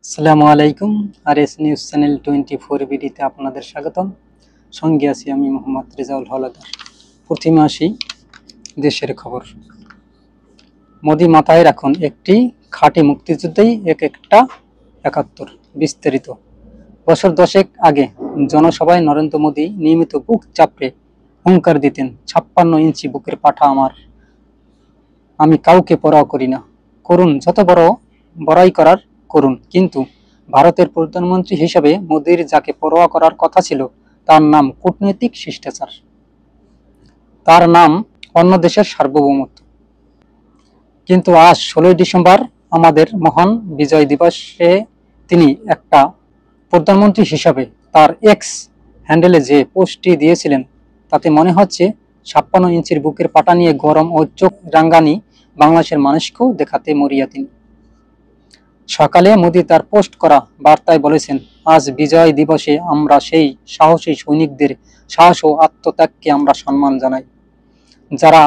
আসসালামু আলাইকুম। RS news channel 24 বিডিতে আপনাদের স্বাগতম। সঙ্গে আছি আমি মোহাম্মদ রেজাউল হলাদার। প্রথমে আসি দেশের খবর। মোদি মাথায় রাখুন, একটি খাঁটি মুক্তিযুদ্ধেই এক একটা ৭১। বিস্তারিত। বছর দশেক আগে জনসভায় নরেন্দ্র মোদি নিয়মিত বুক চাপড়ে হুঙ্কার দিতেন, ৫৬ ইঞ্চি বুকের পাঠা আমার, আমি কাউকে পরোয়া করি না, করুন যত বড় বড়াই করার করুন। কিন্তু ভারতের প্রধানমন্ত্রী হিসাবে মোদির যাকে পরোয়া করার কথা ছিল তার নাম কূটনৈতিক শিষ্টাচার, তার নাম অন্য দেশের সার্বভৌমত্ব। কিন্তু আজ ১৬ই ডিসেম্বর আমাদের মহান বিজয় দিবসে তিনি একটা প্রধানমন্ত্রী হিসাবে তার এক্স হ্যান্ডেলে যে পোস্টটি দিয়েছিলেন তাতে মনে হচ্ছে ৫৬ ইঞ্চির বুকের পাটা নিয়ে গরম ও চোখ রাঙ্গানি বাংলাদেশের মানুষকেও দেখাতে মরিয়া তিনি। সকালে মোদি তার পোস্ট করা বার্তায় বলেছেন, আজ বিজয় দিবসে আমরা সেই সাহসী সৈনিকদের সাহস ও আত্মত্যাগকে আমরা সম্মান জানাই, যারা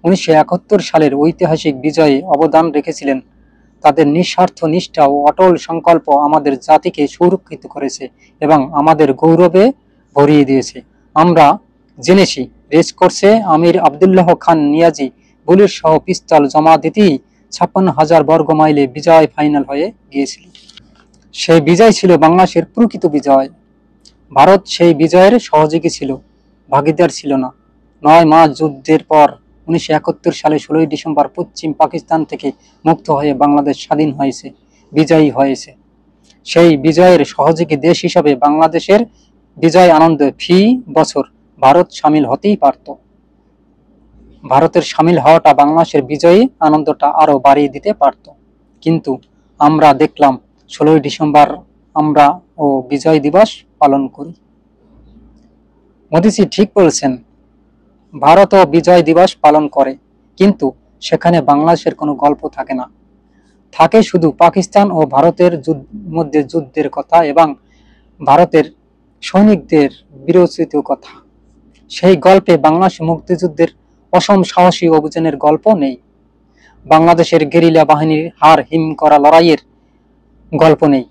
১৯৭১ সালের ঐতিহাসিক বিজয়ে অবদান রেখেছিলেন। তাদের নিঃস্বার্থ নিষ্ঠা ও অটল সংকল্প আমাদের জাতিকে সুরক্ষিত করেছে এবং আমাদের গৌরবে ভরিয়ে দিয়েছে। আমরা জেনেছি রেসকোর্সে আমির আবদুল্লাহ খান নিয়াজি বুলেট সহ পিস্তল জমা দিতেই ৫৬,০০০ বর্গ মাইলে বিজয় ফাইনাল হয়ে গিয়েছিল। সেই বিজয় ছিল বাংলাদেশের প্রকৃত বিজয়। ভারত সেই বিজয়ের সহযোগী ছিল, ভাগিদার ছিল না। ৯ মাস যুদ্ধের পর ১৯৭১ সালে ১৬ই ডিসেম্বর পশ্চিম পাকিস্তান থেকে মুক্ত হয়ে বাংলাদেশ স্বাধীন হয়েছে, বিজয়ী হয়েছে। সেই বিজয়ের সহযোগী দেশ হিসাবে বাংলাদেশের বিজয় আনন্দে ফি বছর ভারত সামিল হতেই পারত। ভারতের সামিল হওয়াটা বাংলাদেশের বিজয়ী আনন্দটা আরো বাড়িয়ে দিতে পারত। কিন্তু আমরা দেখলাম ১৬ই ডিসেম্বর আমরা ও বিজয় দিবস পালন করি। মোদিজি ঠিক বলেছেন, ভারতও বিজয় দিবস পালন করে, কিন্তু সেখানে বাংলাদেশের কোনো গল্প থাকে না। থাকে শুধু পাকিস্তান ও ভারতের মধ্যে যুদ্ধের কথা এবং ভারতের সৈনিকদের বীরোচিত কথা। সেই গল্পে বাংলাদেশ মুক্তিযুদ্ধের অসম সাহসী অভিযানের গল্প নেই। বাংলাদেশের গেরিলা বাহিনীর হার হিম করা লড়াইয়ের গল্প নেই।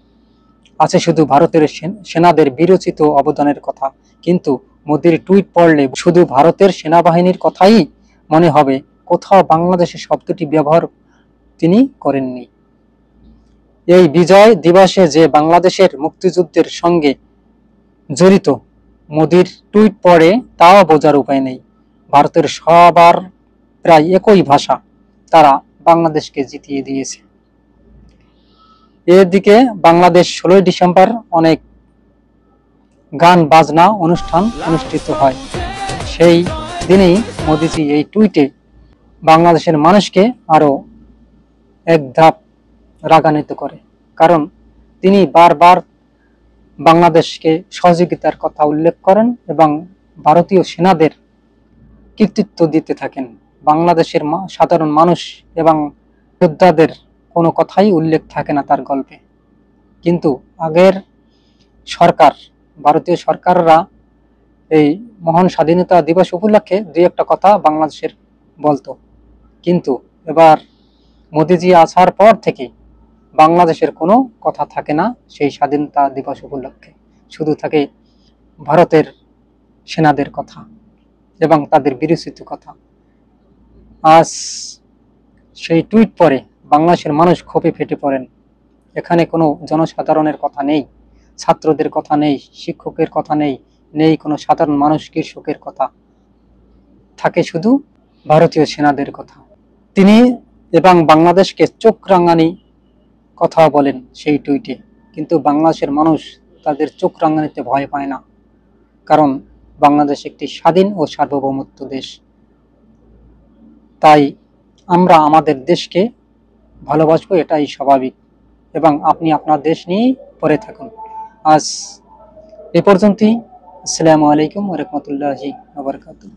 আছে শুধু ভারতের সেনাদের বীরোচিত অবদানের কথা। কিন্তু মোদির টুইট পড়লে শুধু ভারতের সেনাবাহিনীর কথাই মনে হবে, কোথাও বাংলাদেশের শব্দটি ব্যবহার তিনি করেননি। এই বিজয় দিবসে যে বাংলাদেশের মুক্তিযুদ্ধের সঙ্গে জড়িত মোদির টুইট পড়ে তাও বোঝার উপায় নেই। ভারতের সবার প্রায় একই ভাষা, তারা বাংলাদেশকে জিতিয়ে দিয়েছে। এদিকে বাংলাদেশ ১৬ই ডিসেম্বর অনেক গান বাজনা অনুষ্ঠান অনুষ্ঠিত হয়। সেই দিনেই মোদিজি এই টুইটে বাংলাদেশের মানুষকে আরো এক ধাপ রাগান্বিত করে, কারণ তিনি বারবার বাংলাদেশকে সহযোগিতার কথা উল্লেখ করেন এবং ভারতীয় সেনাদের কৃতিত্ব দিতে থাকেন। বাংলাদেশের সাধারণ মানুষ এবং যোদ্ধাদের কোনো কথাই উল্লেখ থাকে না তার গল্পে। কিন্তু আগের সরকার, ভারতীয় সরকাররা এই মহান স্বাধীনতা দিবস উপলক্ষে দুই একটা কথা বাংলাদেশের বলতো, কিন্তু এবার মোদিজি আসার পর থেকে বাংলাদেশের কোনো কথা থাকে না সেই স্বাধীনতা দিবস উপলক্ষে। শুধু থাকে ভারতের সেনাদের কথা এবং তাদের বীরোচিত কথা। আজ সেই টুইট পরে বাংলাদেশের মানুষ ক্ষোভে ফেটে পড়েন। এখানে কোনো জনসাধারণের কথা নেই, ছাত্রদের কথা নেই, শিক্ষকের কথা নেই, নেই কোনো সাধারণ মানুষ কৃষকের কথা, থাকে শুধু ভারতীয় সেনাদের কথা। তিনি এবং বাংলাদেশকে চোখ রাঙানি কথা বলেন সেই টুইটে, কিন্তু বাংলাদেশের মানুষ তাদের চোখ রাঙানিতে ভয় পায় না, কারণ বাংলাদেশ একটি স্বাধীন ও সার্বভৌমত্ব দেশ। তাই আমরা আমাদের দেশকে ভালোবাসবো, এটাই স্বাভাবিক, এবং আপনি আপনার দেশ নিয়েই পড়ে থাকুন। আজ এ পর্যন্তই। আসসালামু আলাইকুম ওয়া রাহমাতুল্লাহি ওয়া বারাকাতুহু।